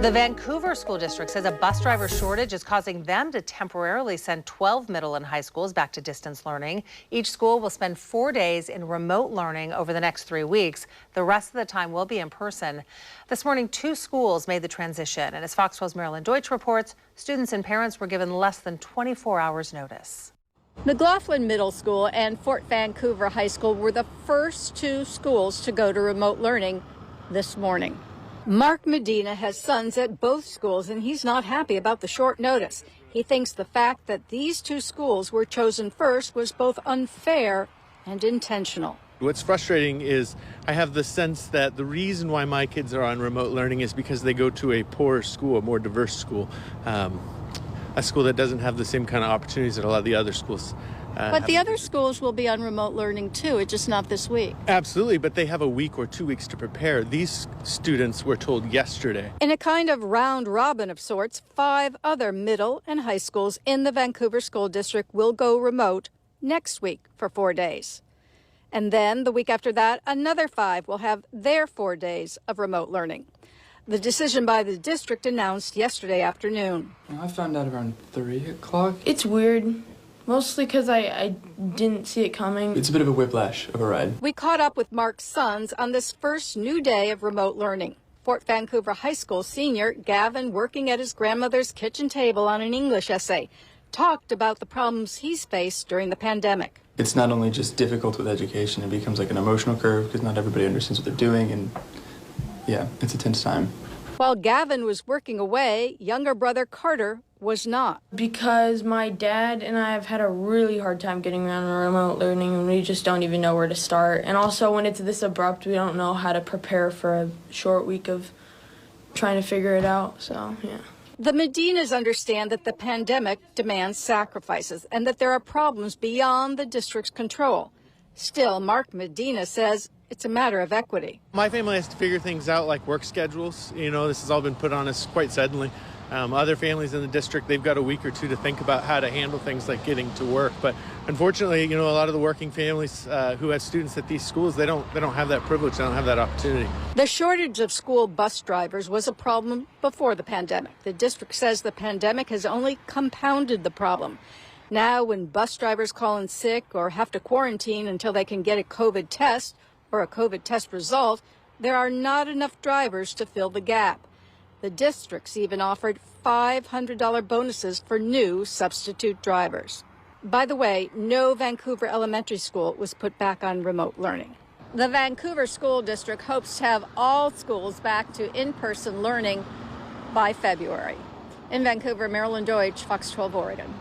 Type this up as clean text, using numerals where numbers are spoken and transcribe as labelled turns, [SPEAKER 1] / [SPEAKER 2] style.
[SPEAKER 1] The Vancouver School District says a bus driver shortage is causing them to temporarily send 12 middle and high schools back to distance learning. Each school will spend 4 days in remote learning over the next 3 weeks. The rest of the time will be in person. This morning, 2 schools made the transition. And as Fox 12's Marilyn Deutsch reports, students and parents were given less than 24 hours notice.
[SPEAKER 2] McLaughlin Middle School and Fort Vancouver High School were the first 2 schools to go to remote learning this morning. Mark Medina has sons at both schools, and he's not happy about the short notice. He thinks the fact that these 2 schools were chosen first was both unfair and intentional.
[SPEAKER 3] What's frustrating is I have the sense that the reason why my kids are on remote learning is because they go to a poorer school, a more diverse school, a school that doesn't have the same kind of opportunities that a lot of the other schools
[SPEAKER 2] But the other schools will be on remote learning too, it's just not this week.
[SPEAKER 3] Absolutely, but they have a week or 2 weeks to prepare. These students were told yesterday.
[SPEAKER 2] In a kind of round robin of sorts, 5 other middle and high schools in the Vancouver School District will go remote next week for 4 days. And then the week after that, another 5 will have their 4 days of remote learning. The decision by the district announced yesterday afternoon.
[SPEAKER 4] I found out around 3 o'clock.
[SPEAKER 5] It's weird. Mostly because I didn't see it coming.
[SPEAKER 4] It's a bit of a whiplash of a ride.
[SPEAKER 2] We caught up with Mark's sons on this first new day of remote learning. Fort Vancouver High School senior Gavin, working at his grandmother's kitchen table on an English essay, talked about the problems he's faced during the pandemic.
[SPEAKER 4] It's not only just difficult with education, it becomes like an emotional curve because not everybody understands what they're doing, and yeah, it's a tense time.
[SPEAKER 2] While Gavin was working away, younger brother Carter was not.
[SPEAKER 5] Because my dad and I have had a really hard time getting around remote learning, and we just don't even know where to start. And also when it's this abrupt, we don't know how to prepare for a short week of trying to figure it out, so yeah.
[SPEAKER 2] The Medinas understand that the pandemic demands sacrifices and that there are problems beyond the district's control. Still, Mark Medina says it's a matter of equity.
[SPEAKER 3] My family has to figure things out like work schedules. You know, this has all been put on us quite suddenly. Other families in the district, they've got a week or 2 to think about how to handle things like getting to work. But unfortunately, you know, a lot of the working families who have students at these schools, they don't have that privilege, they don't have that opportunity.
[SPEAKER 2] The shortage of school bus drivers was a problem before the pandemic. The district says the pandemic has only compounded the problem. Now, when bus drivers call in sick or have to quarantine until they can get a COVID test or a COVID test result, there are not enough drivers to fill the gap. The districts even offered $500 bonuses for new substitute drivers. By the way, no Vancouver elementary school was put back on remote learning. The Vancouver School District hopes to have all schools back to in-person learning by February. In Vancouver, Marilyn Deutsch, Fox 12 Oregon.